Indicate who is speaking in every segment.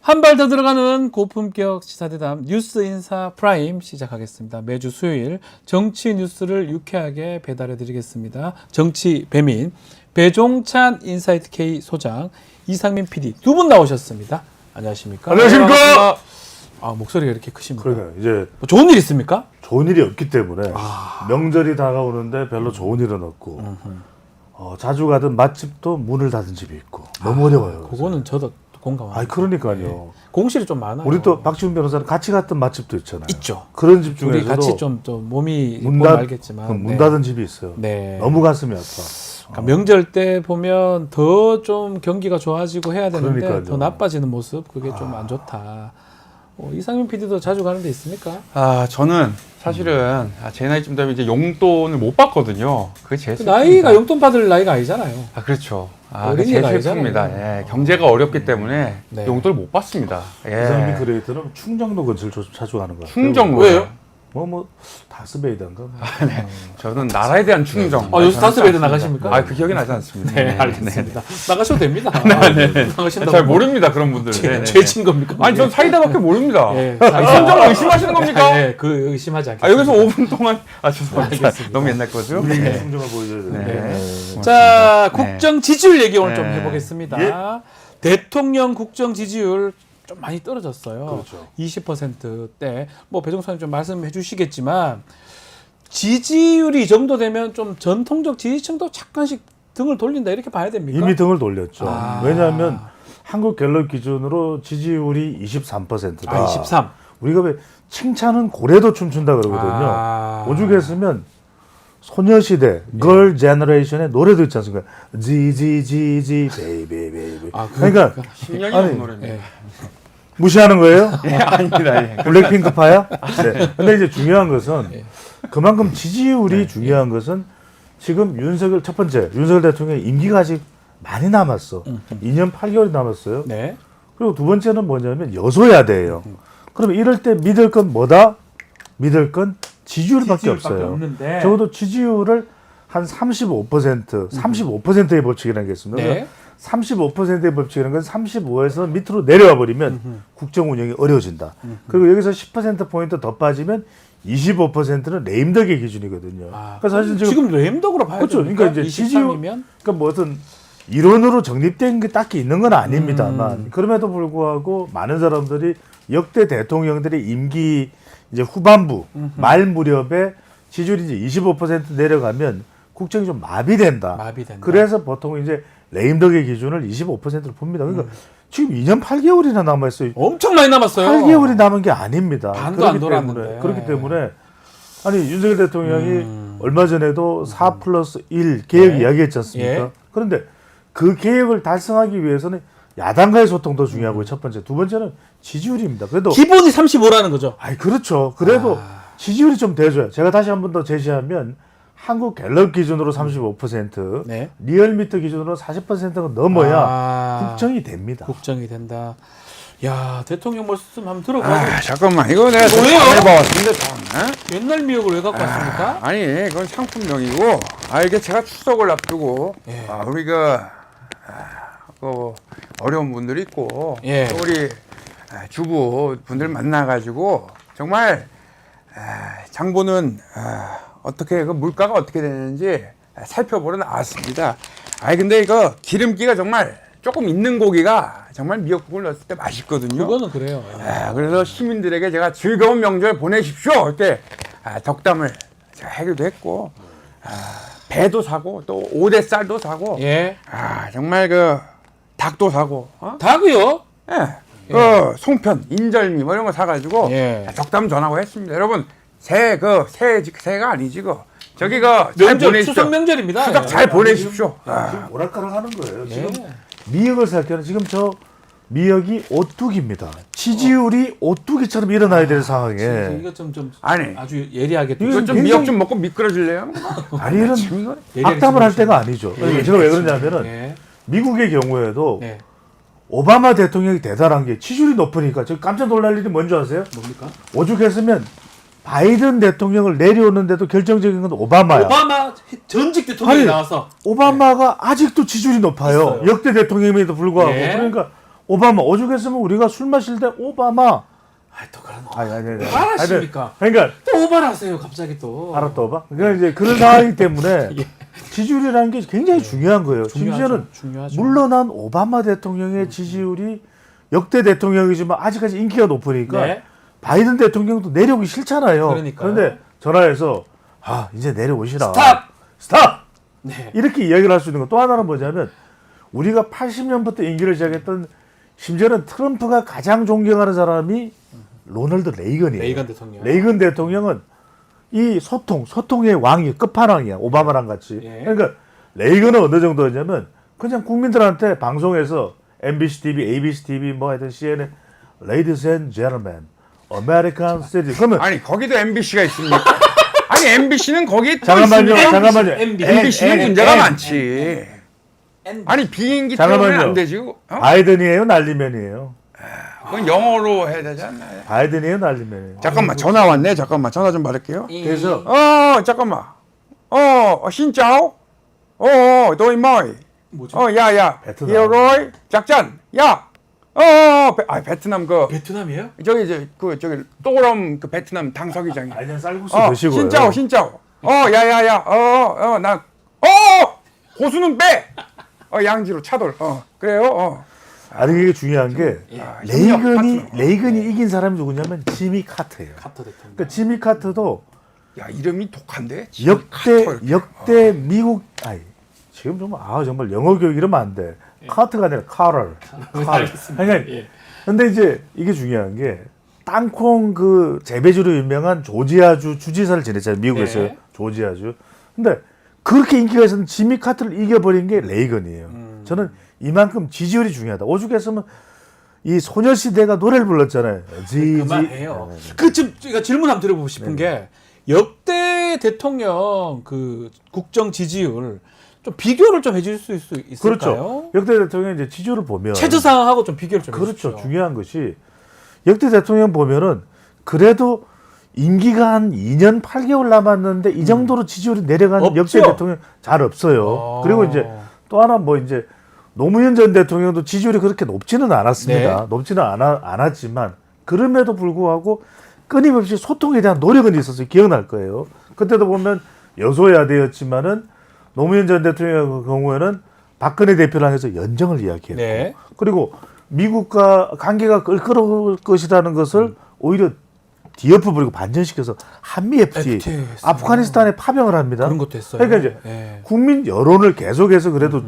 Speaker 1: 한 발 더 들어가는 고품격 시사대담 뉴스 인사 프라임 시작하겠습니다. 매주 수요일 정치 뉴스를 유쾌하게 배달해 드리겠습니다. 정치 배민 배종찬 인사이트 K 소장 이상민 PD 두 분 나오셨습니다. 안녕하십니까?
Speaker 2: 안녕하십니까?
Speaker 1: 아, 목소리가 이렇게 크십니까?
Speaker 2: 그러니까 이제
Speaker 1: 뭐 좋은 일 있습니까?
Speaker 2: 좋은 일이 없기 때문에 명절이 다가오는데 별로 좋은 일은 없고 자주 가던 맛집도 문을 닫은 집이 있고 너무 어려워요.
Speaker 1: 그거는 저도 공감합니다.
Speaker 2: 아니 그러니까요.
Speaker 1: 네. 공실이 좀 많아요.
Speaker 2: 우리 또 박지훈 변호사는 같이 갔던 맛집도 있잖아요.
Speaker 1: 있죠.
Speaker 2: 그런 집 중에서도
Speaker 1: 우리 같이 좀 몸이
Speaker 2: 문
Speaker 1: 보면
Speaker 2: 닫-
Speaker 1: 알겠지만
Speaker 2: 문 닫은 집이 있어요.
Speaker 1: 네.
Speaker 2: 너무 가슴이 아파.
Speaker 1: 그러니까 명절 때 보면 더 좀 경기가 좋아지고 해야 되는데
Speaker 2: 그러니까요.
Speaker 1: 더 나빠지는 모습 그게 좀 안 좋다. 이상민 PD도 자주 가는 데 있습니까?
Speaker 3: 저는 사실은 제 나이쯤 되면 이제 용돈을 못 받거든요. 그게 제일 슬픕니다.
Speaker 1: 나이가 용돈 받을 나이가 아니잖아요.
Speaker 3: 그렇죠. 그게
Speaker 1: 어린이가
Speaker 3: 제일 슬픕니다.
Speaker 1: 아니잖아요.
Speaker 3: 예, 경제가 어렵기 때문에
Speaker 1: 네.
Speaker 3: 용돈을 못 받습니다.
Speaker 2: 이상민
Speaker 3: 예.
Speaker 2: 크리에이터는 충정로 근처를 자주 가는 거예요.
Speaker 3: 충정로.
Speaker 1: 왜요?
Speaker 2: 뭐 다스베이던가.
Speaker 3: 저는 나라에 대한 충정.
Speaker 1: 요새 다스베이드 나가십니까?
Speaker 3: 그 기억이 나지 않습니다.
Speaker 1: 네, 알겠습니다. 나가셔도 됩니다. 나가신다고.
Speaker 3: 잘 모릅니다, 그런 분들.
Speaker 1: 죄진 겁니까?
Speaker 3: 아니, 전 사이다밖에 모릅니다.
Speaker 1: 예,
Speaker 3: 충정을 의심하시는 겁니까?
Speaker 1: 네, 그 의심하지 않겠습니다.
Speaker 3: 여기서 5분 동안 죄송합니다.
Speaker 1: 알겠습니다.
Speaker 3: 너무 옛날 거죠?
Speaker 2: 우리
Speaker 3: 네.
Speaker 2: 충정을 보여줘야 되는데.
Speaker 3: 네.
Speaker 1: 자,
Speaker 3: 네.
Speaker 1: 국정 지지율 얘기 오늘 좀
Speaker 3: 네.
Speaker 1: 해보겠습니다.
Speaker 2: 예.
Speaker 1: 대통령 국정 지지율 좀 많이 떨어졌어요.
Speaker 2: 그렇죠.
Speaker 1: 20%대. 뭐 배종사님 좀 말씀해 주시겠지만 지지율이 이 정도 되면 좀 전통적 지지층도 잠깐씩 등을 돌린다 이렇게 봐야 됩니까?
Speaker 2: 이미 등을 돌렸죠.
Speaker 1: 아.
Speaker 2: 왜냐하면 한국 갤럽 기준으로 지지율이 23%다.
Speaker 1: 23.
Speaker 2: 우리가 왜 칭찬은 고래도 춤춘다 그러거든요. 오죽했으면 소녀시대, 걸 제너레이션의 노래도 있지 않습니까? 지지지지 베이베이베이베. 그러니까
Speaker 3: 10년이
Speaker 2: 아니,
Speaker 3: 넘은 노래입니다.
Speaker 1: 예.
Speaker 2: 무시하는 거예요?
Speaker 3: 아닙니다. 예.
Speaker 2: 블랙핑크 파야? 네. 근데 이제 중요한 것은
Speaker 1: 예.
Speaker 2: 그만큼 지지율이 중요한 것은 지금 첫 번째 윤석열 대통령의 임기가 아직 많이 남았어. 2년 8개월이 남았어요.
Speaker 1: 네.
Speaker 2: 그리고 두 번째는 뭐냐면 여소야대예요. 그러면 이럴 때 믿을 건 뭐다? 믿을 건 지지율밖에 없어요.
Speaker 1: 없는데.
Speaker 2: 적어도 지지율을 한 35%의 법칙이라는 게 있습니다.
Speaker 1: 네.
Speaker 2: 35%의 법칙이라는 건 35에서 밑으로 내려와 버리면 국정 운영이 어려워진다. 그리고 여기서 10%포인트 더 빠지면 25%는 레임덕의 기준이거든요. 그래서 사실 지금
Speaker 1: 램덕으로 봐야
Speaker 2: 그렇죠.
Speaker 1: 됩니까?
Speaker 2: 그러니까 이제 지지율
Speaker 1: 23이면
Speaker 2: 그러니까 뭐 어떤 이론으로 정립된 게 딱히 있는 건 아닙니다만 그럼에도 불구하고 많은 사람들이 역대 대통령들의 임기 이제 후반부 말 무렵에 지지율이 이제 25% 내려가면 국정이 좀 마비된다.
Speaker 1: 마비된다.
Speaker 2: 그래서 보통 이제 레임덕의 기준을 25%로 봅니다. 그러니까 지금 2년 8개월이나 남아 있어요.
Speaker 1: 엄청 많이 남았어요.
Speaker 2: 8개월이 남은 게 아닙니다.
Speaker 1: 반도 안 돌았는데.
Speaker 2: 그렇기 때문에 아니 윤석열 대통령이 얼마 전에도 4+1 계획
Speaker 1: 네.
Speaker 2: 이야기했지 않습니까?
Speaker 1: 예.
Speaker 2: 그런데 그 계획을 달성하기 위해서는 야당과의 소통도 중요하고 첫 번째, 두 번째는 지지율입니다. 그래도
Speaker 1: 기본이 35라는 거죠.
Speaker 2: 그렇죠. 그래도 지지율이 좀 돼줘요. 제가 다시 한 번 더 제시하면 한국 갤럽 기준으로 35%,
Speaker 1: 네.
Speaker 2: 리얼미터 기준으로 40%가 넘어야 국정이 됩니다.
Speaker 1: 국정이 된다. 야, 대통령 말씀 한번 들어봐요.
Speaker 3: 잠깐만. 이거 내가
Speaker 1: 왜요?
Speaker 3: 해봐왔는데
Speaker 1: 옛날 미역을 왜 갖고 왔습니까?
Speaker 3: 아니, 그건 상품명이고, 이게 제가 추석을 앞두고,
Speaker 1: 예.
Speaker 3: 우리가, 어려운 분들이 있고,
Speaker 1: 예.
Speaker 3: 또 우리 주부 분들 만나가지고, 정말, 장보는, 어떻게, 그 물가가 어떻게 되는지 살펴보러 나왔습니다. 근데 이거 기름기가 정말 조금 있는 고기가 정말 미역국을 넣었을 때 맛있거든요.
Speaker 1: 그거는 그래요.
Speaker 3: 그래서 시민들에게 제가 즐거운 명절 보내십시오. 이렇게 덕담을 제가 하기도 했고, 배도 사고, 또 오대쌀도 사고,
Speaker 1: 예.
Speaker 3: 정말 그 닭도 사고,
Speaker 1: 닭이요?
Speaker 3: 그 송편, 인절미 뭐 이런 거 사가지고
Speaker 1: 예.
Speaker 3: 덕담 전하고 했습니다. 여러분 새가 아니지 그 저기 잘
Speaker 1: 명절,
Speaker 3: 보내십시오.
Speaker 1: 추석 명절입니다.
Speaker 3: 추석 잘 보내십시오.
Speaker 2: 지금 오락가락 하는 거예요. 지금
Speaker 1: 예.
Speaker 2: 미역을 살 때는 지금 저 미역이 오뚜기입니다. 지지율이 오뚜기처럼 일어나야 될 상황에
Speaker 1: 이거 좀
Speaker 3: 아니.
Speaker 1: 아주 예리하게 또
Speaker 3: 이거 좀
Speaker 2: 굉장히-
Speaker 3: 미역 좀 먹고 미끄러질래요?
Speaker 2: 아니 이런
Speaker 3: 참 이거.
Speaker 1: 예리하게
Speaker 2: 악담을 할 때가
Speaker 1: 좀
Speaker 2: 아니죠. 제가 왜 그러냐면은
Speaker 1: 예.
Speaker 2: 미국의 경우에도
Speaker 1: 네.
Speaker 2: 오바마 대통령이 대단한 게 지지율이 높으니까 저 깜짝 놀랄 일이 뭔지 아세요?
Speaker 1: 뭡니까?
Speaker 2: 오죽했으면 바이든 대통령을 내려오는데도 결정적인 건 오바마야.
Speaker 1: 오바마 전직 대통령이
Speaker 2: 아니,
Speaker 1: 나와서
Speaker 2: 오바마가 아직도 지지율이 높아요.
Speaker 1: 있어요.
Speaker 2: 역대 대통령임에도 불구하고.
Speaker 1: 예.
Speaker 2: 그러니까 오바마 오죽했으면 우리가 술 마실 때 오바마
Speaker 1: 또 그런
Speaker 2: 아니.
Speaker 1: 말하십니까?
Speaker 2: 그러니까
Speaker 1: 또 오바라세요 갑자기 또.
Speaker 2: 알았다 오바. 그러니까 이제 그런 상황이기 때문에
Speaker 1: 예.
Speaker 2: 지지율이라는 게 굉장히 중요한 거예요. 심지어는
Speaker 1: 중요하죠.
Speaker 2: 물러난 오바마 대통령의 지지율이 역대 대통령이지만 아직까지 인기가 높으니까
Speaker 1: 네.
Speaker 2: 바이든 대통령도 내려오기 싫잖아요.
Speaker 1: 그러니까요.
Speaker 2: 그런데 전화해서 이제 내려오시라.
Speaker 1: 스탑! 네.
Speaker 2: 이렇게 이야기를 할 수 있는 거. 또 하나는 뭐냐면 우리가 80년부터 임기를 시작했던 심지어는 트럼프가 가장 존경하는 사람이 로널드 레이건이에요.
Speaker 1: 레이건 대통령.
Speaker 2: 레이건 대통령은 이 소통의 왕이 끝판왕이야. 오바마랑 같이.
Speaker 1: 예.
Speaker 2: 그러니까 레이건은 어느 정도였냐면 그냥 국민들한테 방송에서 MBC TV, ABC TV 뭐 하여튼 CNN Ladies and Gentlemen, American Citizen. 그러면
Speaker 3: 아니 거기도 MBC가 있습니까? 아니 MBC는 거기 또
Speaker 2: 잠깐만요.
Speaker 3: 있습니까?
Speaker 2: 잠깐만요.
Speaker 3: MBC는 문제가 많지. 아니 비행기 타면
Speaker 2: 잠깐만요.
Speaker 3: 안 되지.
Speaker 2: 바이든이에요, 날리면이에요.
Speaker 3: 그건 영어로 해야 되지 않나요?
Speaker 2: 바이든이에요, 날리면이에요.
Speaker 3: 잠깐만 전화 왔네. 잠깐만 전화 좀 받을게요.
Speaker 2: 그래서
Speaker 3: 잠깐만. 신짜오. 도이 뭐이.
Speaker 1: 뭐지?
Speaker 3: 야야.
Speaker 2: 베트남.
Speaker 3: 히어로이 작전. 야. 베트남 그
Speaker 1: 베트남이에요?
Speaker 3: 저기 또럼 그 베트남 당서기장이.
Speaker 2: 그냥 쌀국수 드시고요.
Speaker 3: 신짜오. 야야야. 나 고수는 빼. 양지로 차돌. 그래요.
Speaker 2: 아니 이게 중요한 게
Speaker 3: 협력
Speaker 2: 레이건이 이긴 사람이 누구냐면 지미 카트예요.
Speaker 1: 카터 대통령.
Speaker 2: 그러니까 지미 카트도
Speaker 3: 야 이름이 독한데.
Speaker 2: 역대 미국 지금 정말 영어 교육 이러면 안 돼. 카트가 아니라 카럴. 그러니까
Speaker 1: 예.
Speaker 2: 근데 이제 이게 중요한 게 땅콩 그 재배주로 유명한 조지아주 주지사를 지냈잖아요. 미국에서요.
Speaker 1: 네.
Speaker 2: 조지아주. 근데 그렇게 인기가 있었는 지미 카트를 이겨버린 게 레이건이에요. 저는 이만큼 지지율이 중요하다. 오죽했으면 이 소녀시대가 노래를 불렀잖아요.
Speaker 1: 그만해요. 그 지금 제가 질문 한번 드려보고 싶은 게 역대 대통령 그 국정 지지율 좀 비교를 좀 해줄 수 있을까요?
Speaker 2: 그렇죠. 역대 대통령 이제 지지율을 보면
Speaker 1: 최저상하고 좀 비교를 좀
Speaker 2: 그렇죠.
Speaker 1: 해주십시오.
Speaker 2: 중요한 것이 역대 대통령 보면은 그래도 임기가 한 2년 8개월 남았는데 이 정도로 지지율이 내려가는
Speaker 1: 없죠?
Speaker 2: 역대 대통령 잘 없어요. 그리고 이제 또 하나 뭐 이제 노무현 전 대통령도 지지율이 그렇게 높지는 않았습니다.
Speaker 1: 네.
Speaker 2: 높지는 않았지만 그럼에도 불구하고 끊임없이 소통에 대한 노력은 있었어요. 기억날 거예요. 그때도 보면 여소야대였지만은 노무현 전 대통령의 경우에는 박근혜 대표를 향해서 연정을 이야기했고
Speaker 1: 네.
Speaker 2: 그리고 미국과 관계가 껄끄러울 것이라는 것을 오히려 뒤엎어 버리고 반전시켜서 한미 FTA,
Speaker 1: FTA
Speaker 2: 아프가니스탄에 파병을 합니다.
Speaker 1: 그런 것도 했어요.
Speaker 2: 그러니까 이제
Speaker 1: 네.
Speaker 2: 국민 여론을 계속해서 그래도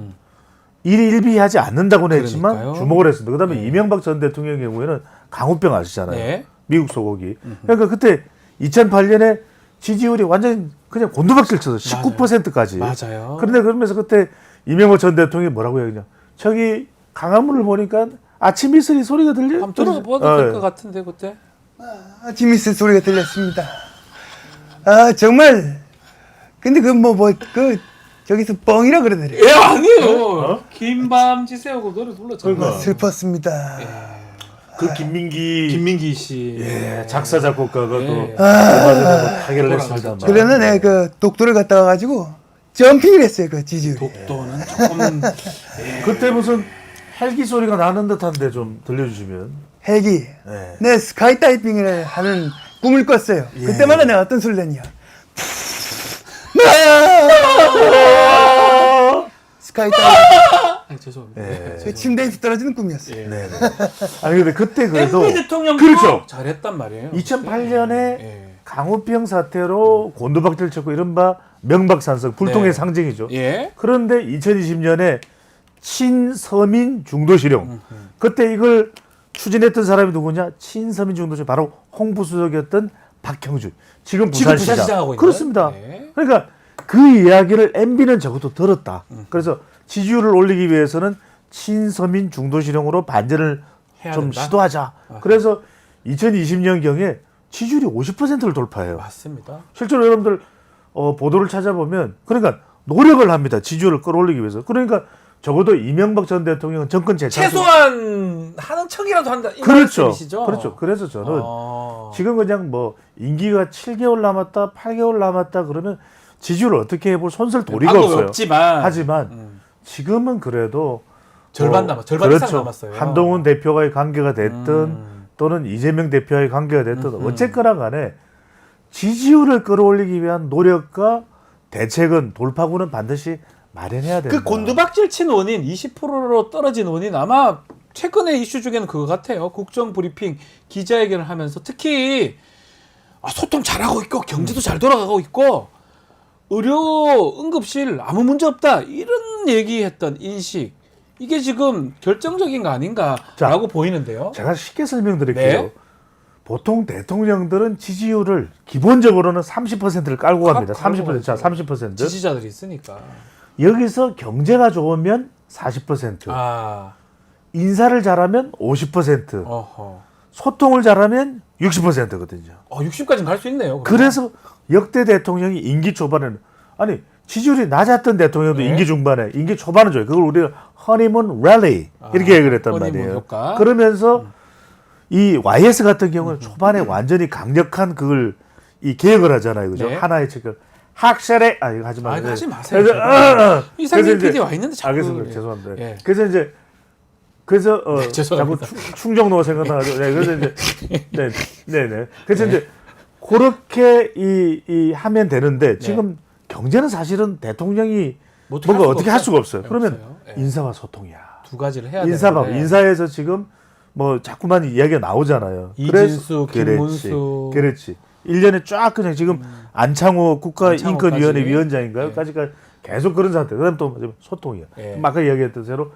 Speaker 2: 일희일비하지 않는다고는 했지만
Speaker 1: 그러니까요.
Speaker 2: 주목을 했습니다. 그다음에 이명박 전 대통령의 경우에는 강우병 아시잖아요.
Speaker 1: 네.
Speaker 2: 미국 소고기. 그러니까 그때 2008년에 지지율이 완전 그냥 곤두박질 쳐서 19%까지.
Speaker 1: 맞아요.
Speaker 2: 그런데 그러면서 그때 이명박 전 대통령이 뭐라고 얘기냐? 저기 강화문을 보니까 아침 이슬이 소리가 들려.
Speaker 1: 한번 들어봐도 될 것 같은데 그때.
Speaker 4: 아침 이슬 소리가 들렸습니다. 정말 근데 저기서 뻥이라 그러더래요.
Speaker 1: 예 아니에요. 긴밤 지새우고 노래 불렀잖아요.
Speaker 2: 그러니까.
Speaker 4: 슬펐습니다.
Speaker 2: 그 김민기
Speaker 1: 씨.
Speaker 2: 작사 작곡가가 또
Speaker 1: 예.
Speaker 2: 얼마 전에 타결을 했습니다만.
Speaker 4: 그러나 내가 그 독도를 갔다 와가지고 점핑을 했어요. 그 지지율이.
Speaker 1: 독도는 조금
Speaker 2: 그때 무슨 헬기 소리가 나는 듯한데 좀 들려주시면.
Speaker 4: 헬기.
Speaker 2: 네.
Speaker 4: 내 스카이 다이빙을 하는 꿈을 꿨어요. 그때마다 내가 어떤 소리를 냈냐. 스카이 다이빙.
Speaker 1: 죄송합니다.
Speaker 4: 그 침대에서 떨어지는 꿈이었어요.
Speaker 2: 네. 아니 근데 그때 그래도
Speaker 1: MB 대통령도
Speaker 2: 그렇죠.
Speaker 1: 잘했단 말이에요.
Speaker 2: 2008년에
Speaker 1: 예.
Speaker 2: 강우병 사태로 곤두박질 쳤고 이른바 명박산성 불통의
Speaker 1: 네.
Speaker 2: 상징이죠.
Speaker 1: 예.
Speaker 2: 그런데 2020년에 친서민 중도실용 그때 이걸 추진했던 사람이 누구냐? 친서민 중도실 바로 홍보수석이었던 박형준. 지금 부산시장.
Speaker 1: 부산시장하고 있는.
Speaker 2: 그렇습니다.
Speaker 1: 네.
Speaker 2: 그러니까 그 이야기를 MB는 적어도 들었다. 그래서 지지율을 올리기 위해서는 친서민 중도실용으로 반전을
Speaker 1: 해야
Speaker 2: 좀
Speaker 1: 된다?
Speaker 2: 시도하자. 그래서 2020년경에 지지율이 50%를 돌파해요.
Speaker 1: 맞습니다.
Speaker 2: 실제로 여러분들 보도를 찾아보면 그러니까 노력을 합니다. 지지율을 끌어올리기 위해서. 그러니까 적어도 이명박 전 대통령은 정권 재창
Speaker 1: 최소한 하는 척이라도 한다. 이
Speaker 2: 그렇죠.
Speaker 1: 말씀이시죠?
Speaker 2: 그렇죠. 그래서 저는
Speaker 1: 아.
Speaker 2: 지금 그냥 뭐 임기가 7개월 남았다, 8개월 남았다 그러면 지지율을 어떻게 해볼 손쓸 도리가
Speaker 1: 방법이
Speaker 2: 없어요.
Speaker 1: 없지만
Speaker 2: 하지만 지금은 그래도
Speaker 1: 절반 절반
Speaker 2: 그렇죠.
Speaker 1: 이상 남았어요.
Speaker 2: 한동훈 대표와의 관계가 됐든 또는 이재명 대표와의 관계가 됐든 어쨌거나 간에 지지율을 끌어올리기 위한 노력과 대책은 돌파구는 반드시 마련해야 된다.
Speaker 1: 그 곤두박질 친 원인 20%로 떨어진 원인 아마 최근의 이슈 중에는 그거 같아요. 국정 브리핑 기자회견을 하면서 특히 소통 잘하고 있고 경제도 잘 돌아가고 있고 의료 응급실 아무 문제 없다 이런 얘기했던 인식 이게 지금 결정적인 거 아닌가라고 보이는데요.
Speaker 2: 제가 쉽게 설명드릴게요.
Speaker 1: 네.
Speaker 2: 보통 대통령들은 지지율을 기본적으로는 30%를 깔고 갑니다.
Speaker 1: 깔고
Speaker 2: 30%. 자,
Speaker 1: 가죠.
Speaker 2: 30%.
Speaker 1: 지지자들이 있으니까.
Speaker 2: 여기서 경제가 좋으면 40%. 인사를 잘하면 50%.
Speaker 1: 어허.
Speaker 2: 소통을 잘하면 60%거든요.
Speaker 1: 60까지는 갈 수 있네요. 그러면.
Speaker 2: 그래서 역대 대통령이 임기 초반에는 아니 지지율이 낮았던 대통령도
Speaker 1: 네.
Speaker 2: 임기 중반에 임기 초반은 줘요. 그걸 우리가 허니문 랠리 이렇게 얘기를 했단
Speaker 1: 허니문
Speaker 2: 말이에요.
Speaker 1: 효과.
Speaker 2: 그러면서 이 YS 같은 경우는 초반에 완전히 강력한 그걸 이 개혁을 하잖아요. 그죠?
Speaker 1: 네.
Speaker 2: 하나의 책을 학설에 이거 하지 마세요.
Speaker 1: 하지 마세요.
Speaker 2: 그래서
Speaker 1: 이상민
Speaker 2: 그래서 이제-
Speaker 1: PD 와 있는데 자꾸
Speaker 2: 알겠습니다. 죄송합니다.
Speaker 1: 예.
Speaker 2: 그래서 이제 그래서 자꾸
Speaker 1: 죄송합니다.
Speaker 2: 충정로가 생각나가지고 그래서 이제 네. 그래서 이제 그렇게 이 하면 되는데 지금 경제는 사실은 대통령이
Speaker 1: 뭐
Speaker 2: 뭔가 어떻게 할 수가 없어요.
Speaker 1: 네,
Speaker 2: 그러면
Speaker 1: 없어요. 예.
Speaker 2: 인사와 소통이야.
Speaker 1: 두 가지를 해야
Speaker 2: 인사가
Speaker 1: 되는데
Speaker 2: 인사에서 지금 뭐 자꾸만 이야기가 나오잖아요.
Speaker 1: 이진수,
Speaker 2: 그래서-
Speaker 1: 김문수.
Speaker 2: 그렇지. 1년에 쫙 그냥 지금 안창호 국가인권위원회
Speaker 1: 안창호까지.
Speaker 2: 위원장인가요?
Speaker 1: 예.
Speaker 2: 까지가 계속 그런 상태. 그다음 또 소통이야.
Speaker 1: 예.
Speaker 2: 아까 이야기했던 대로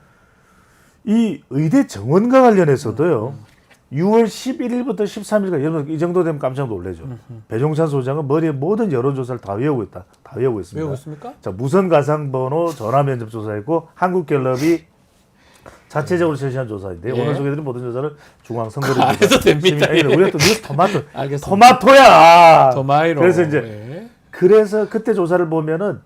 Speaker 2: 이 의대 정원과 관련해서도요. 6월 11일부터 13일까지 여러분 이 정도 되면 깜짝 놀라죠. 배종찬 소장은 머리에 모든 여론조사를 다 외우고 있다. 다 외우고 있습니다.
Speaker 1: 외우고 있습니까?
Speaker 2: 자, 무선 가상번호 전화 면접 조사했고 한국갤럽이 자체적으로 실시한 조사인데
Speaker 1: 예.
Speaker 2: 오늘 소개드린 모든 조사를 중앙선거를
Speaker 1: 안 해도 됩니다. 예.
Speaker 2: 우리가 또 뉴스 토마토
Speaker 1: 알겠습니다.
Speaker 2: 토마토야.
Speaker 1: 더마이로.
Speaker 2: 그래서 이제
Speaker 1: 예.
Speaker 2: 그래서 그때 조사를 보면은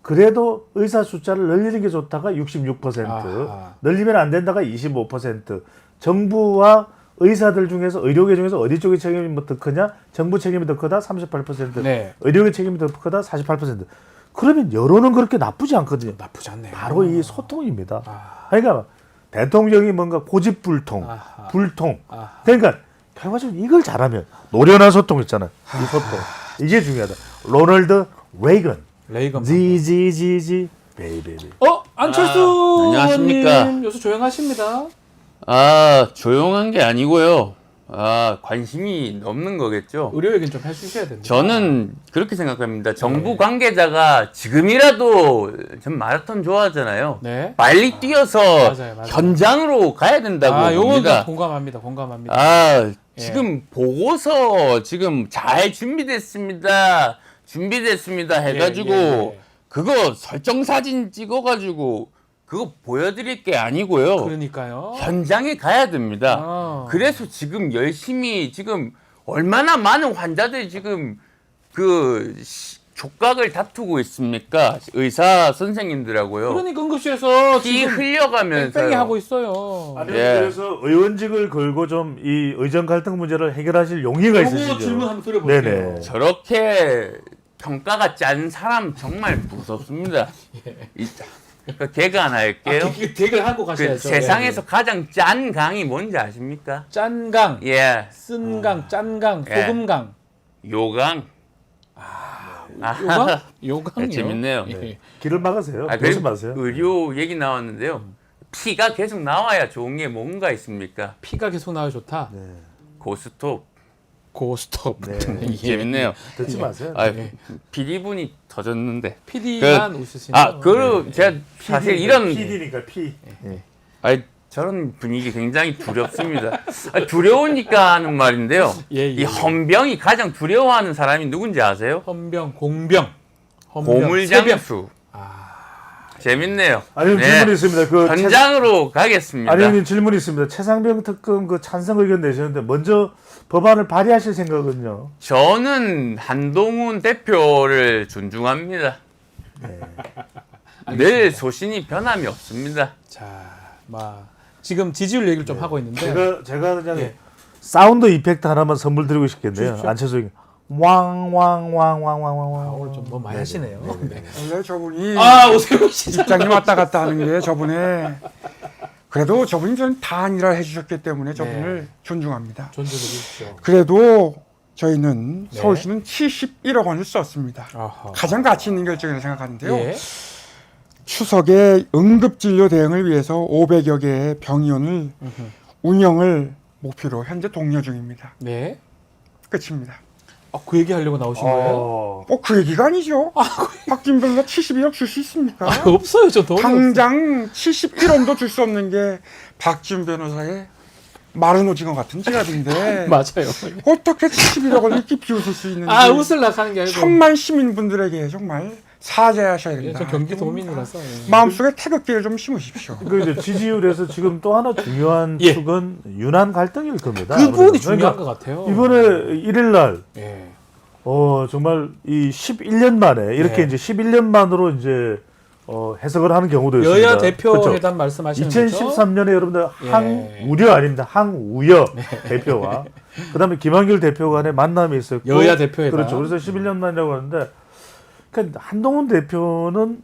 Speaker 2: 그래도 의사 숫자를 늘리는 게 좋다가 66%,
Speaker 1: 아하.
Speaker 2: 늘리면 안 된다가 25%, 정부와 의사들 중에서 의료계 중에서 어디 쪽의 책임이 더 크냐? 정부 책임이 더 크다 38%,
Speaker 1: 네.
Speaker 2: 의료계 책임이 더 크다 48%. 그러면 여론은 그렇게 나쁘지 않거든요.
Speaker 1: 나쁘지 않네요.
Speaker 2: 바로 이 소통입니다.
Speaker 1: 아.
Speaker 2: 그러니까 대통령이 뭔가 고집불통,
Speaker 1: 아하.
Speaker 2: 불통.
Speaker 1: 아하.
Speaker 2: 그러니까 결과적으로 이걸 잘하면 노련한 소통 있잖아요. 이 소통. 이게 중요하다. 로널드 레이건.
Speaker 1: 레이건.
Speaker 2: 지지지지 베이베이.
Speaker 1: 안철수
Speaker 5: 안녕하십니까.
Speaker 1: 의원님 요새 조용하십니다.
Speaker 5: 조용한 게 아니고요. 관심이 없는 거겠죠.
Speaker 1: 의료 얘기는 좀 해주셔야 됩니다.
Speaker 5: 저는 그렇게 생각합니다. 정부 관계자가 지금이라도 전 마라톤 좋아하잖아요.
Speaker 1: 네.
Speaker 5: 빨리 뛰어서
Speaker 1: 맞아요.
Speaker 5: 현장으로 가야 된다고
Speaker 1: 요건
Speaker 5: 봅니다.
Speaker 1: 공감합니다.
Speaker 5: 지금 보고서 지금 잘 준비됐습니다 해가지고
Speaker 1: 예.
Speaker 5: 그거 설정 사진 찍어가지고 그거 보여드릴 게 아니고요.
Speaker 1: 그러니까요.
Speaker 5: 현장에 가야 됩니다. 그래서 지금 열심히 지금 얼마나 많은 환자들이 지금 그 족각을 다투고 있습니까? 의사 선생님들하고요.
Speaker 1: 그러니까 응급실에서
Speaker 5: 피
Speaker 1: 지금
Speaker 5: 흘려가면서
Speaker 1: 뺑뺑이 하고 있어요.
Speaker 2: 아니
Speaker 5: 예.
Speaker 2: 그래서 의원직을 걸고 좀 이 의정 갈등 문제를 해결하실 용의가 있으시죠.
Speaker 1: 요거 질문 한번 드려볼게요.
Speaker 2: 네네.
Speaker 5: 저렇게 평가가 짠 사람 정말 무섭습니다. 그러니까 개그 하나 할게요.
Speaker 1: 대결 하고
Speaker 5: 그
Speaker 1: 가셔야죠.
Speaker 5: 세상에서 가장 짠 강이 뭔지 아십니까?
Speaker 1: 짠강,
Speaker 5: 예,
Speaker 1: 쓴강, 짠강,
Speaker 5: 예.
Speaker 1: 소금강.
Speaker 5: 요강.
Speaker 1: 요강? 요강이요.
Speaker 5: 재밌네요.
Speaker 1: 예.
Speaker 2: 길을 막으세요.
Speaker 5: 그
Speaker 2: 조심하세요.
Speaker 5: 의료 얘기 나왔는데요. 피가 계속 나와야 좋은 게 뭔가 있습니까?
Speaker 1: 피가 계속 나와 좋다.
Speaker 2: 네.
Speaker 5: 고스톱.
Speaker 1: 고스톱.
Speaker 2: 네.
Speaker 1: 예.
Speaker 5: 재밌네요.
Speaker 2: 듣지 마세요.
Speaker 5: PD분이 터졌는데.
Speaker 1: PD만 웃으시네요.
Speaker 5: 그리고 제가 사실 이런
Speaker 2: PD니까 P.
Speaker 5: 저런 분위기 굉장히 두렵습니다. 두려우니까 하는 말인데요.
Speaker 1: 예.
Speaker 5: 이 헌병이 가장 두려워하는 사람이 누군지 아세요?
Speaker 1: 헌병, 공병, 헌병, 세병.
Speaker 5: 고물장수. 재밌네요.
Speaker 2: 아니 질문이 있습니다. 그
Speaker 5: 현장으로 가겠습니다.
Speaker 2: 아니 형님 질문이 있습니다. 최상병 특검 그 찬성 의견 내셨는데 먼저 법안을 발의하실 생각은요?
Speaker 5: 저는 한동훈 대표를 존중합니다. 늘 소신이 변함이 없습니다.
Speaker 1: 자, 지금 지지율 얘기를 좀 하고 있는데
Speaker 2: 제가 그냥
Speaker 1: 예.
Speaker 2: 사운드 이펙트 하나만 선물 드리고 싶겠네요.
Speaker 1: 주십시오.
Speaker 2: 안철수 의원. 왕왕왕왕왕왕왕.
Speaker 1: 오늘 좀 너무 많이 하시네요. 네.
Speaker 3: 원래 저분이
Speaker 1: 오세훈 씨.
Speaker 3: 입장이 왔다 갔다 하는 게 저분의 그래도 저분이 좀 단일화 해주셨기 때문에 저분을
Speaker 1: 네.
Speaker 3: 존중합니다.
Speaker 1: 존중해 주십시오.
Speaker 3: 그래도 저희는
Speaker 1: 네.
Speaker 3: 서울시는 71억 원을 썼습니다.
Speaker 1: 아하.
Speaker 3: 가장 가치 있는 결정이라고 생각하는데요.
Speaker 1: 예.
Speaker 3: 추석에 응급진료 대응을 위해서 500여 개의 병의원을 운영을 목표로 현재 독려 중입니다.
Speaker 1: 네.
Speaker 3: 끝입니다.
Speaker 1: 그 얘기 하려고 나오신 거예요?
Speaker 3: 그 얘기가 아니죠. 박진 변호사 71억 줄 수 있습니까?
Speaker 1: 없어요, 저 돈이 없어요.
Speaker 3: 당장 71원도 줄 수 없는 게 박지훈 변호사의 마른 오징어 같은 지갑인데
Speaker 1: 맞아요.
Speaker 3: 어떻게 71억을 이렇게 비웃을 수 있는지
Speaker 1: 웃을라 하는 게 아니고.
Speaker 3: 천만 시민분들에게 정말 사죄하셔야
Speaker 1: 예,
Speaker 3: 된다.
Speaker 1: 저 경기도민이라서. 예.
Speaker 3: 마음속에 태극기를 좀 심으십시오.
Speaker 2: 그 이제 지지율에서 지금 또 하나 중요한
Speaker 1: 예.
Speaker 2: 축은 유난 갈등일 겁니다.
Speaker 1: 그 부분이
Speaker 2: 그러니까
Speaker 1: 중요한 것 같아요.
Speaker 2: 이번에 1일 날
Speaker 1: 예.
Speaker 2: 정말 이 11년 만에 이렇게
Speaker 1: 네.
Speaker 2: 이제 11년 만으로 이제 해석을 하는 경우도 있습니다.
Speaker 1: 여야 대표
Speaker 2: 그렇죠.
Speaker 1: 회담 말씀하시는 거죠?
Speaker 2: 2013년에 여러분들
Speaker 1: 예.
Speaker 2: 항우려 아닙니다. 항우여 대표와 그다음에 김한길 대표 간의 만남이 있었고
Speaker 1: 여야 대표 회담.
Speaker 2: 그렇죠. 그래서 11년 만이라고 하는데 그러니까 한동훈 대표는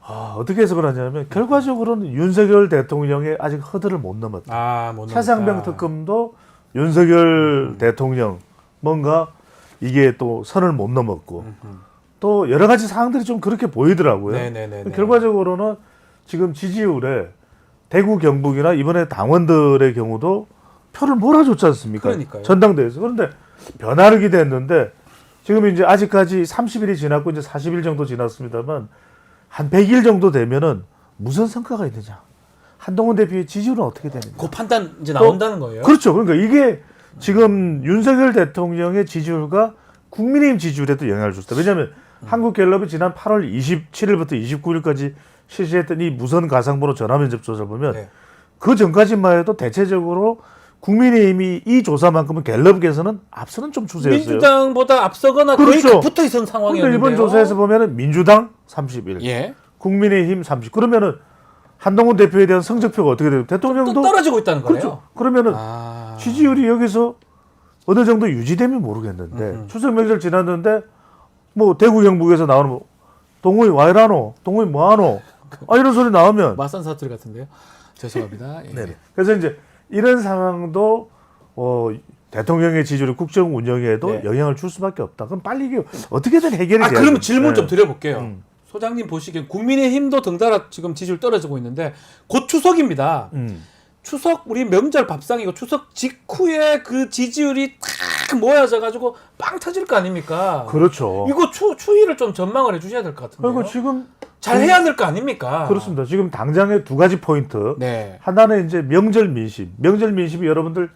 Speaker 2: 어떻게 해석을 하냐면 결과적으로는 윤석열 대통령의 아직 허들을 못 넘었다.
Speaker 1: 못
Speaker 2: 차상병 특검도 윤석열 대통령 뭔가 이게 또 선을 못 넘었고 또 여러 가지 사항들이 좀 그렇게 보이더라고요.
Speaker 1: 네네네.
Speaker 2: 결과적으로는 지금 지지율에 대구 경북이나 이번에 당원들의 경우도 표를 몰아줬지 않습니까?
Speaker 1: 그러니까요.
Speaker 2: 전당대회에서. 그런데 변화를 기대했는데 지금 이제 아직까지 30일이 지났고 이제 40일 정도 지났습니다만 한 100일 정도 되면은 무슨 성과가 있느냐? 한동훈 대표의 지지율은 어떻게 되느냐?
Speaker 1: 그 판단 이제 나온다는 거예요.
Speaker 2: 그렇죠. 그러니까 이게 지금 윤석열 대통령의 지지율과 국민의힘 지지율에도 영향을 줬다. 왜냐하면 한국갤럽이 지난 8월 27일부터 29일까지 실시했던 이 무선 가상번호 전화면접 조사를 보면
Speaker 1: 네.
Speaker 2: 그 전까지만 해도 대체적으로 국민의힘이 이 조사만큼은 갤럽에서는 앞서는 좀 추세였어요.
Speaker 1: 민주당보다 앞서거나
Speaker 2: 그렇죠.
Speaker 1: 거의 붙어 있었던 상황이었는데요.
Speaker 2: 그런데 이번 조사에서 보면은 민주당 31,
Speaker 1: 예.
Speaker 2: 국민의힘 30. 그러면은 한동훈 대표에 대한 성적표가 어떻게 돼요? 대통령도
Speaker 1: 또 떨어지고 있다는 거예요.
Speaker 2: 그렇죠. 그러면은 지지율이 여기서 어느 정도 유지되면 모르겠는데 추석 명절 지났는데 뭐 대구 경북에서 나오는 뭐 동호회 와이라노, 동호회 뭐하노, 이런 소리 나오면
Speaker 1: 맞선 사투리 같은데요. 죄송합니다. 예.
Speaker 2: 네네. 그래서 이제 이런 상황도 대통령의 지지율 국정 운영에도
Speaker 1: 네.
Speaker 2: 영향을 줄 수밖에 없다. 그럼 빨리 이게 어떻게든 해결이 돼야
Speaker 1: 그러면
Speaker 2: 돼요.
Speaker 1: 질문 좀
Speaker 2: 네.
Speaker 1: 드려볼게요. 소장님 보시기엔 국민의힘도 덩달아 지금 지지율 떨어지고 있는데 곧 추석입니다. 추석 우리 명절 밥상이고 추석 직후에 그 지지율이 탁 모여져 가지고 빵 터질 거 아닙니까?
Speaker 2: 그렇죠.
Speaker 1: 이거 추이를 좀 전망을 해주셔야 될 것 같은데요.
Speaker 2: 그리고 지금
Speaker 1: 잘 해야 될 거 아닙니까?
Speaker 2: 그렇습니다. 지금 당장의 두 가지 포인트.
Speaker 1: 네.
Speaker 2: 하나는 이제 명절 민심. 명절 민심이 여러분들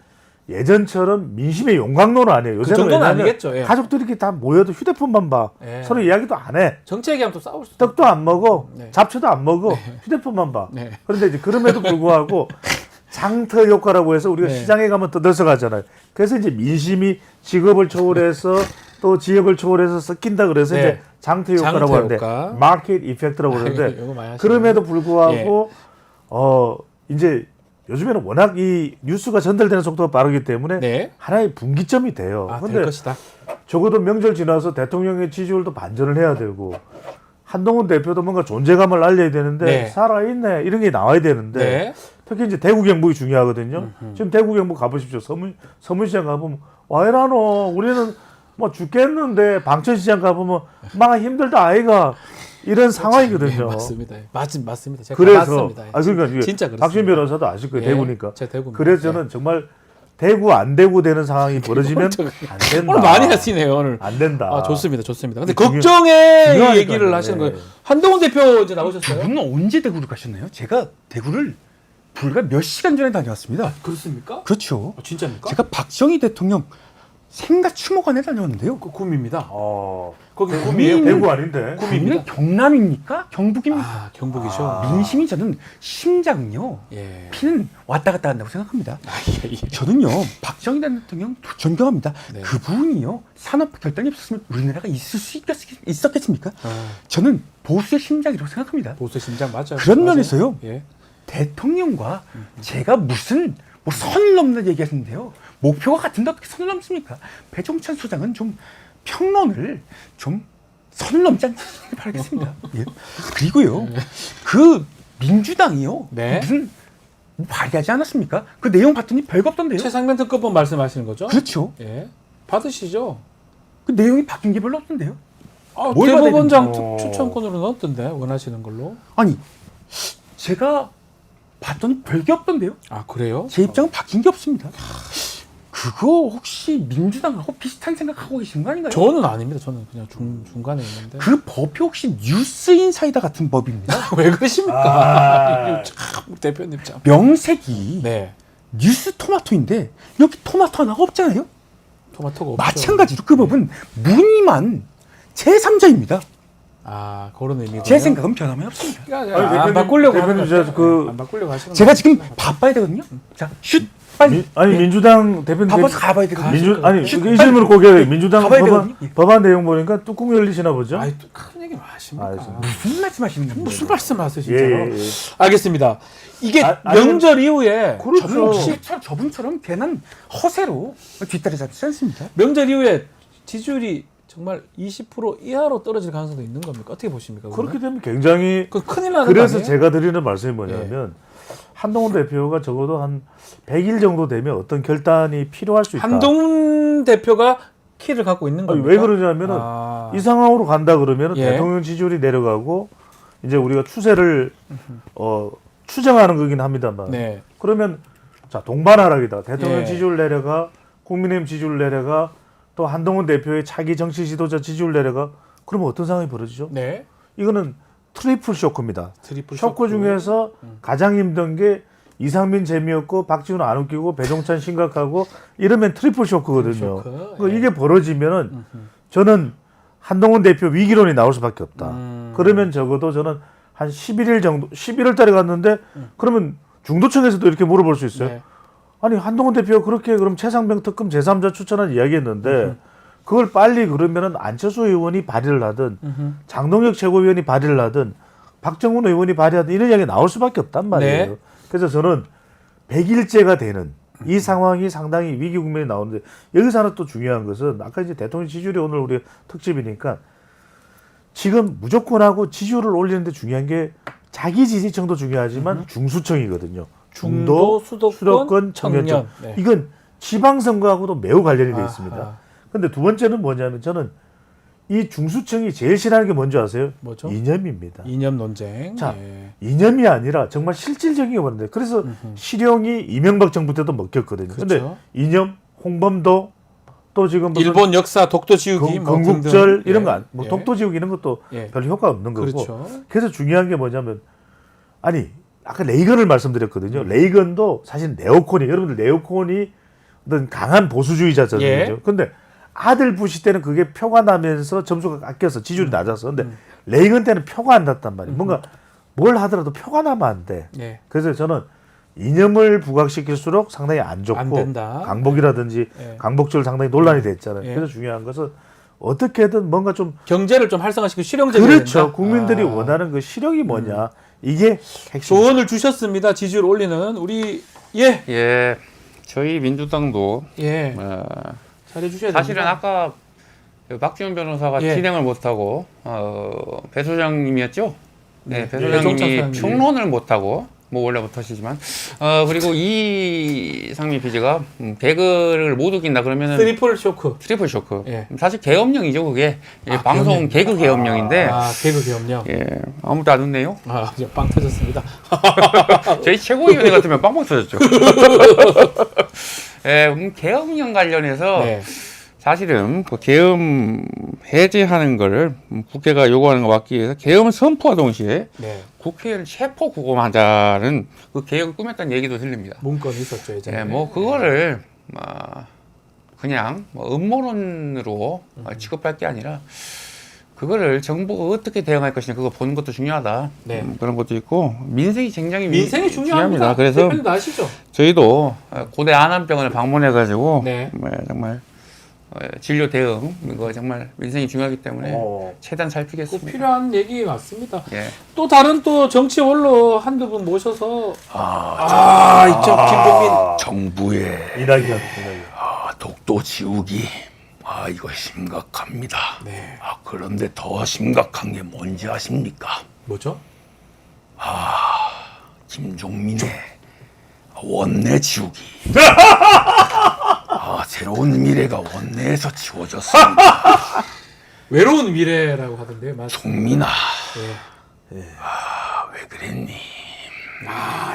Speaker 2: 예전처럼 민심의 용광로는 아니에요.
Speaker 1: 그
Speaker 2: 요새는
Speaker 1: 정도는
Speaker 2: 왜냐하면
Speaker 1: 아니겠죠. 예.
Speaker 2: 가족들이 이렇게 다 모여도 휴대폰만 봐.
Speaker 1: 예.
Speaker 2: 서로 이야기도 안 해.
Speaker 1: 정치 얘기하면 또 싸울 수.
Speaker 2: 떡도 안 먹어.
Speaker 1: 네.
Speaker 2: 잡초도 안 먹어. 휴대폰만 봐.
Speaker 1: 네.
Speaker 2: 그런데 이제 그럼에도 불구하고 장터 효과라고 해서 우리가
Speaker 1: 네.
Speaker 2: 시장에 가면 떠들썩하잖아요. 그래서 이제 민심이 직업을 초월해서 또 지역을 초월해서 섞인다 그래서
Speaker 1: 네.
Speaker 2: 이제 장터 효과라고
Speaker 1: 장터
Speaker 2: 하는데
Speaker 1: 효과.
Speaker 2: 마켓 이펙트라고 그러는데
Speaker 1: 이거 많이 하시네요.
Speaker 2: 그럼에도 불구하고 이제 요즘에는 워낙 이 뉴스가 전달되는 속도가 빠르기 때문에
Speaker 1: 네.
Speaker 2: 하나의 분기점이 돼요.
Speaker 1: 될
Speaker 2: 근데
Speaker 1: 것이다.
Speaker 2: 적어도 명절 지나서 대통령의 지지율도 반전을 해야 되고 한동훈 대표도 뭔가 존재감을 알려야 되는데
Speaker 1: 네.
Speaker 2: 살아있네 이런 게 나와야 되는데
Speaker 1: 네.
Speaker 2: 특히 이제 대구 경북이 중요하거든요. 지금 대구 경북 가보십시오. 서문시장 가보면 와이라노 우리는 뭐 죽겠는데 방천시장 가보면 막 힘들다 아이가 이런 상황이거든요.
Speaker 1: 예, 맞습니다. 맞습니다. 제가
Speaker 2: 그래서
Speaker 1: 맞습니다.
Speaker 2: 그러니까 이게
Speaker 1: 진짜 그렇습니다.
Speaker 2: 박준 변호사도 아실 거예요.
Speaker 1: 예,
Speaker 2: 대구니까.
Speaker 1: 제가 대구입니다.
Speaker 2: 그래서 저는 정말 대구 안 되고 되는 상황이 벌어지면 안 된다.
Speaker 1: 오늘 많이 하시네요 오늘.
Speaker 2: 안 된다.
Speaker 1: 좋습니다. 근데
Speaker 2: 중요-
Speaker 1: 걱정의
Speaker 2: 중요하니까요.
Speaker 1: 얘기를 하시는
Speaker 2: 네.
Speaker 1: 거예요. 한동훈 대표 이제 나오셨어요?
Speaker 3: 그분은 언제 대구를 가셨나요? 제가 대구를 불과 몇 시간 전에 다녀왔습니다.
Speaker 1: 그렇습니까?
Speaker 3: 그렇죠.
Speaker 1: 진짜입니까?
Speaker 3: 제가 박정희 대통령 생가 추모관에 다녀왔는데요.
Speaker 1: 그 구미입니다.
Speaker 2: 어,
Speaker 1: 거기 구미예요.
Speaker 2: 대구 아닌데.
Speaker 1: 구미입니다.
Speaker 3: 구미는 경남입니까? 경북입니까?
Speaker 1: 경북이죠.
Speaker 3: 민심이 저는 심장은요.
Speaker 1: 예.
Speaker 3: 피는 왔다 갔다 한다고 생각합니다.
Speaker 1: 예.
Speaker 3: 저는요 박정희 대통령 존경합니다.
Speaker 1: 네.
Speaker 3: 그분이요 산업 결단이 없었으면 우리나라가 있을 수 있었겠습니까? 저는 보수의 심장이라고 생각합니다.
Speaker 1: 보수 심장 맞아요.
Speaker 3: 그런
Speaker 1: 맞아요.
Speaker 3: 면에서요.
Speaker 1: 예.
Speaker 3: 대통령과 제가 무슨 뭐 선을 넘는 얘기했는데요. 목표가 같은데 어떻게 선을 넘습니까? 배종찬 소장은 좀 평론을 좀 선을 넘지 않기를 바라겠습니다. 예. 그리고요. 그 민주당이요.
Speaker 1: 네.
Speaker 3: 무슨 뭐 발의하지 않았습니까? 그 내용 봤더니 별거 없던데요.
Speaker 1: 최상면 특검법 말씀하시는 거죠?
Speaker 3: 그렇죠.
Speaker 1: 예. 받으시죠.
Speaker 3: 그 내용이 바뀐 게 별로 없던데요.
Speaker 1: 아,
Speaker 3: 뭘
Speaker 1: 대법원장
Speaker 3: 받아야
Speaker 1: 추천권으로 넣었던데 원하시는 걸로.
Speaker 3: 아니 제가 봤더니 별게 없던데요.
Speaker 1: 아 그래요?
Speaker 3: 제 입장은 바뀐 게 없습니다. 그거 혹시 민주당하고 비슷한 생각하고 계신 거 아닌가요?
Speaker 1: 저는 아닙니다. 저는 그냥 중간에 있는데.
Speaker 3: 그 법이 혹시 뉴스인사이다 같은 법입니다.
Speaker 1: 왜 그러십니까? 참 대표님 참.
Speaker 3: 명색이
Speaker 1: 네.
Speaker 3: 뉴스 토마토인데 여기 토마토 하나가 없잖아요.
Speaker 1: 토마토가 없죠.
Speaker 3: 마찬가지로 그 법은 무늬만 제3자입니다.
Speaker 1: 아 그런 의미가.
Speaker 3: 제 생각은 변함이 없습니다.
Speaker 1: 안 바꾸려고 하는
Speaker 2: 대표님
Speaker 1: 거죠.
Speaker 2: 그
Speaker 1: 안 바꾸려고 하시는
Speaker 3: 제가
Speaker 1: 거죠.
Speaker 3: 지금 바빠야 되거든요. 자, 슛 빨리.
Speaker 2: 아니 민주당 대표님
Speaker 3: 바빠서 가봐야 되거든요.
Speaker 2: 아니
Speaker 3: 슛,
Speaker 2: 이 질문을 꼭 해야 돼. 민주당
Speaker 3: 가봐야
Speaker 2: 법안,
Speaker 3: 되거든요.
Speaker 2: 법안 내용 보니까 뚜껑 열리시나 보죠?
Speaker 1: 아이 또 큰 얘기 뭐 하십니까?
Speaker 2: 알겠습니다.
Speaker 3: 무슨 말씀하시는 겁니까?
Speaker 1: 무슨 말씀하세요
Speaker 2: 예,
Speaker 1: 진짜로?
Speaker 2: 예, 예.
Speaker 1: 알겠습니다. 이게
Speaker 2: 아니,
Speaker 1: 명절 이후에
Speaker 2: 그렇죠.
Speaker 3: 저분처럼 괜한 허세로 뒷다리 잡지 않습니다.
Speaker 1: 명절 이후에 지지율이 정말 20% 이하로 떨어질 가능성도 있는 겁니까? 어떻게 보십니까?
Speaker 2: 그렇게 되면 굉장히
Speaker 1: 그 큰일 나는
Speaker 2: 그래서
Speaker 1: 거 아니에요?
Speaker 2: 제가 드리는 말씀이 뭐냐면 한동훈 대표가 적어도 한 100일 정도 되면 어떤 결단이 필요할 수 있다.
Speaker 1: 한동훈 대표가 키를 갖고 있는
Speaker 2: 아니,
Speaker 1: 겁니까?
Speaker 2: 왜 그러냐면은
Speaker 1: 아.
Speaker 2: 이 상황으로 간다 그러면은
Speaker 1: 예.
Speaker 2: 대통령 지지율이 내려가고 이제 우리가 추세를 추정하는 거긴 합니다만
Speaker 1: 네.
Speaker 2: 그러면 자 동반하락이다. 대통령
Speaker 1: 예.
Speaker 2: 지지율 내려가 국민의힘 지지율 내려가 또 한동훈 대표의 차기 정치 지도자 지지율 내려가 그러면 어떤 상황이 벌어지죠?
Speaker 1: 네.
Speaker 2: 이거는 트리플 쇼크입니다.
Speaker 1: 트리플
Speaker 2: 쇼크 중에서 가장 힘든 게 이상민 재미없고 박지훈 안 웃기고 배종찬 심각하고 이러면 트리플 쇼크거든요.
Speaker 1: 트리플 쇼크,
Speaker 2: 그러니까
Speaker 1: 예.
Speaker 2: 이게 벌어지면은 저는 한동훈 대표 위기론이 나올 수밖에 없다. 그러면 적어도 저는 한 11일 정도 11월 달에 갔는데 그러면 중도층에서도 이렇게 물어볼 수 있어요.
Speaker 1: 네.
Speaker 2: 아니 한동훈 대표가 그렇게 그럼 최상병 특검 제3자 추천한 이야기했는데 그걸 빨리 그러면은 안철수 의원이 발의를 하든 장동혁 최고위원이 발의를 하든 박정훈 의원이 발의하든 이런 이야기 나올 수밖에 없단 말이에요.
Speaker 1: 네.
Speaker 2: 그래서 저는 100일째가 되는 이 상황이 상당히 위기 국면이 나오는데 여기서 하나 또 중요한 것은 아까 이제 대통령 지지율이 오늘 우리 특집이니까 지금 무조건하고 지지율을 올리는데 중요한 게 자기 지지층도 중요하지만 중수층이거든요. 중도, 수도권, 청년층.
Speaker 1: 네.
Speaker 2: 이건 지방선거하고도 매우 관련이 되어 있습니다.
Speaker 1: 아하.
Speaker 2: 근데 두 번째는 뭐냐면 저는 이 중수층이 제일 싫어하는 게 뭔지 아세요?
Speaker 1: 뭐죠?
Speaker 2: 이념입니다.
Speaker 1: 이념 논쟁.
Speaker 2: 자,
Speaker 1: 예.
Speaker 2: 이념이 아니라 정말 실질적인 게 뭐는데 그래서 실형이 이명박 정부 때도 먹혔거든요. 근데
Speaker 1: 그렇죠.
Speaker 2: 이념, 홍범도 또 지금 무슨
Speaker 1: 일본 역사 독도 지우기 뭐
Speaker 2: 건국절
Speaker 1: 등등.
Speaker 2: 이런
Speaker 1: 예.
Speaker 2: 거 뭐
Speaker 1: 예.
Speaker 2: 독도 지우기 이런 것도
Speaker 1: 예.
Speaker 2: 별 효과 없는 거고.
Speaker 1: 그렇죠.
Speaker 2: 그래서 중요한 게 뭐냐면 아니 아까 레이건을 말씀드렸거든요. 레이건도 사실 네오콘이 여러분들 네오콘이 어떤 강한 보수주의자잖아요.
Speaker 1: 예.
Speaker 2: 그죠? 근데 아들 부시 때는 그게 표가 나면서 점수가 깎여서 지지율이 낮아서 근데 레이건 때는 표가 안 났단 말이에요. 뭔가 뭘 하더라도 표가 나면 안 돼.
Speaker 1: 예.
Speaker 2: 그래서 저는 이념을 부각시킬수록 상당히 안 좋고
Speaker 1: 안 된다.
Speaker 2: 강복이라든지
Speaker 1: 예.
Speaker 2: 강복절 상당히 논란이 됐잖아요.
Speaker 1: 예.
Speaker 2: 그래서 중요한 것은 어떻게든 뭔가 좀
Speaker 1: 경제를 좀 활성화시키고 실용적이
Speaker 2: 그렇죠.
Speaker 1: 된다?
Speaker 2: 국민들이
Speaker 1: 아.
Speaker 2: 원하는 그 실력이 뭐냐 이게 핵심.
Speaker 1: 조언을 주셨습니다. 지지율 올리는 우리
Speaker 5: 예, 저희 민주당도
Speaker 1: 예. 잘해 주셔야 됩니다.
Speaker 5: 사실은 아까 그 박지훈 변호사가
Speaker 1: 예.
Speaker 5: 진행을 못하고 배 소장님이었죠? 네, 배
Speaker 1: 배종찬
Speaker 5: 소장님이
Speaker 1: 소장님.
Speaker 5: 평론을 못하고 뭐 원래부터시지만 그리고 이상민 PD가 개그를 못 웃긴다 그러면은
Speaker 1: 트리플 쇼크.
Speaker 5: 트리플 쇼크.
Speaker 1: 예.
Speaker 5: 사실 계엄령이죠 그게. 예, 방송
Speaker 1: 계엄령.
Speaker 5: 개그 계엄령인데
Speaker 1: 아, 개그 계엄령.
Speaker 5: 예, 아무도 안 웃네요.
Speaker 1: 아, 이제 빵 터졌습니다.
Speaker 5: 저희 최고위원회 같으면 빵빵 터졌죠. 예, 계엄령 관련해서
Speaker 1: 네.
Speaker 5: 사실은 그 계엄 해제하는 거를 국회가 요구하는 거 막기 위해서 계엄 선포와 동시에
Speaker 1: 네.
Speaker 5: 국회를 체포 구금하자는 그 계획을 꾸몄다는 얘기도 들립니다.
Speaker 1: 문건이 있었죠, 예전에.
Speaker 5: 예, 뭐 그거를 그냥 뭐 음모론으로 취급할 게 아니라 그거를 정부가 어떻게 대응할 것이냐 그거 보는 것도 중요하다.
Speaker 1: 네.
Speaker 5: 그런 것도 있고 민생이 굉장히
Speaker 1: 민생이 중요합니다.
Speaker 5: 그래서
Speaker 1: 대표님도 아시죠?
Speaker 5: 저희도 고대 안암병원을 방문해가지고
Speaker 1: 네.
Speaker 5: 정말 진료 대응 이거 정말 민생이 중요하기 때문에 최대한
Speaker 1: 꼭
Speaker 5: 살피겠습니다.
Speaker 1: 필요한 얘기 맞습니다.
Speaker 5: 예.
Speaker 1: 또 다른 또 정치 원로 한두 분 모셔서 이쪽 김종민
Speaker 5: 정부의
Speaker 2: 이낙연.
Speaker 5: 독도 지우기 이거 심각합니다.
Speaker 1: 네.
Speaker 5: 그런데 더 심각한 게 뭔지 아십니까?
Speaker 1: 뭐죠?
Speaker 5: 김종민의
Speaker 3: 원내 지우기. 새로운 미래가 원내에서 지워졌습니다.
Speaker 1: 외로운 미래라고 하던데요. 맞습니다.
Speaker 3: 송민아,
Speaker 1: 예.
Speaker 3: 왜 그랬니?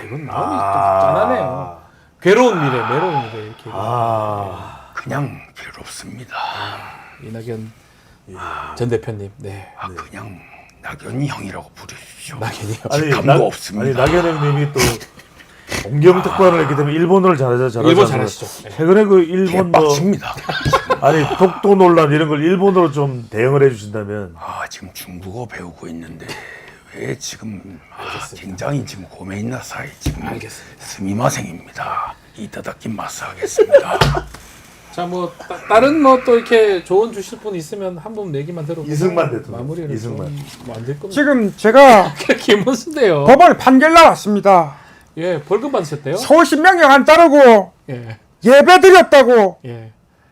Speaker 1: 이건 마음이 좀 짠하네요. 괴로운 미래, 외로운 미래 이렇게.
Speaker 3: 그냥 괴롭습니다.
Speaker 1: 이낙연 전 대표님, 네.
Speaker 3: 그냥 낙연이 형이라고 부르십시오.
Speaker 1: 낙연이요.
Speaker 3: 감도 없습니다.
Speaker 2: 아니 낙연 형님이 또 공경 특파원을 했기 때문에 일본어를 잘하잖아요.
Speaker 1: 일본 잘하시죠. 네.
Speaker 2: 최근에 그 일본 뭐
Speaker 3: 개빡칩니다.
Speaker 2: 아니 독도 논란 이런 걸 일본어로 좀 대응을 해주신다면.
Speaker 3: 지금 중국어 배우고 있는데 왜 지금 굉장히 지금 고메인나 사이 지금
Speaker 1: 알겠습니다.
Speaker 3: 스미마생입니다. 이따다키 마스 하겠습니다.
Speaker 1: 자, 뭐 다른 뭐 또 이렇게 조언 주실 분 있으면 한 분 얘기만 들어보고
Speaker 2: 이승만 대통령.
Speaker 1: 마무리를
Speaker 2: 이승만.
Speaker 1: 뭐안될 겁니다.
Speaker 4: 지금 제가
Speaker 1: 김문수인데요.
Speaker 4: 법원 판결 나왔습니다.
Speaker 1: 예, 벌금 받으셨대요?
Speaker 4: 서울시 명령 안 따르고
Speaker 1: 예,
Speaker 4: 예배 드렸다고
Speaker 1: 예.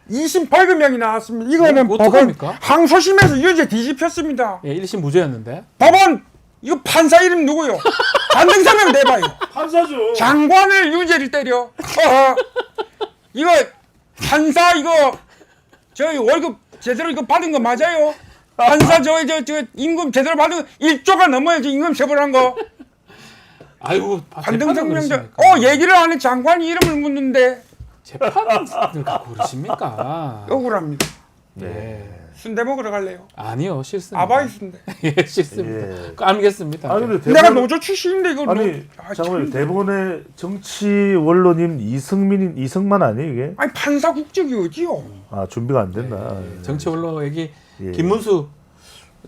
Speaker 4: 2심 벌금형이 나왔습니다. 이거는
Speaker 1: 뭐
Speaker 4: 법원
Speaker 1: 어떡합니까?
Speaker 4: 항소심에서 유죄 뒤집혔습니다.
Speaker 1: 예, 1심 무죄였는데.
Speaker 4: 법원 이거 판사 이름 누구요? 반등사명 내봐요.
Speaker 2: 판사죠.
Speaker 4: 장관을 유죄를 때려. 이거 판사 이거 저희 월급 제대로 이거 받은 거 맞아요? 판사 저 임금 제대로 받은 거 1조가 넘어야지 임금 세벌한 거.
Speaker 1: 아이고,
Speaker 4: 반등사명
Speaker 1: 재판을
Speaker 4: 얘기를 안 해 장관 이름을 묻는데
Speaker 1: 재판을 갖고 그러십니까?
Speaker 4: 억울합니다.
Speaker 1: 네.
Speaker 4: 순대 먹으러 갈래요?
Speaker 1: 아니요, 싫습니다.
Speaker 4: 아바이 순대.
Speaker 1: 예, 싫습니다.
Speaker 2: 예.
Speaker 1: 알겠습니다.
Speaker 2: 아니 근데
Speaker 4: 내가
Speaker 2: 대본
Speaker 4: 노조 출신인데 이거
Speaker 2: 아니 잠깐만 대본에 정치 원로님 이승만 아니에요 이게?
Speaker 4: 아니 판사 국적이 어디요?
Speaker 2: 준비가 안 된다.
Speaker 1: 정치 원로 얘기
Speaker 2: 예.
Speaker 1: 김문수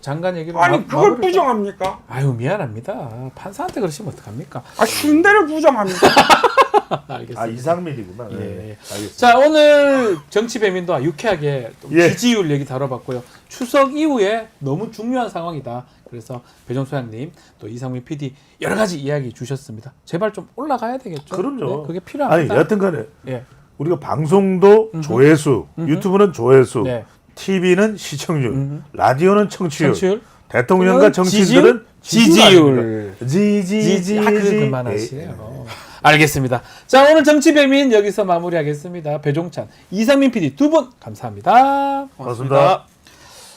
Speaker 1: 장관 얘기를
Speaker 4: 아니 그걸 부정합니까?
Speaker 1: 아유, 미안합니다. 판사한테 그러시면 어떡합니까?
Speaker 4: 순대를 부정합니까?
Speaker 1: 알겠습니다.
Speaker 2: 이상민이구나.
Speaker 1: 예,
Speaker 2: 네.
Speaker 1: 예.
Speaker 2: 알겠습니다.
Speaker 1: 자, 오늘 정치 배민도와 유쾌하게 또
Speaker 2: 예.
Speaker 1: 지지율 얘기 다뤄봤고요. 추석 이후에 너무 중요한 상황이다. 그래서 배종소장님 또 이상민 PD 여러 가지 이야기 주셨습니다. 제발 좀 올라가야 되겠죠?
Speaker 2: 그럼요.
Speaker 1: 네, 그게 필요합니다.
Speaker 2: 아니 여튼간에
Speaker 1: 예.
Speaker 2: 우리가 방송도 조회수, 유튜브는 조회수,
Speaker 1: 네.
Speaker 2: TV는 시청률, 라디오는 청취율,
Speaker 1: 청취율?
Speaker 2: 대통령과 정치인들은
Speaker 1: 지지율.
Speaker 2: 지지
Speaker 1: 그만하시네요. 알겠습니다. 자, 오늘 정치배민 여기서 마무리하겠습니다. 배종찬, 이상민 PD 두 분 감사합니다.
Speaker 2: 고맙습니다.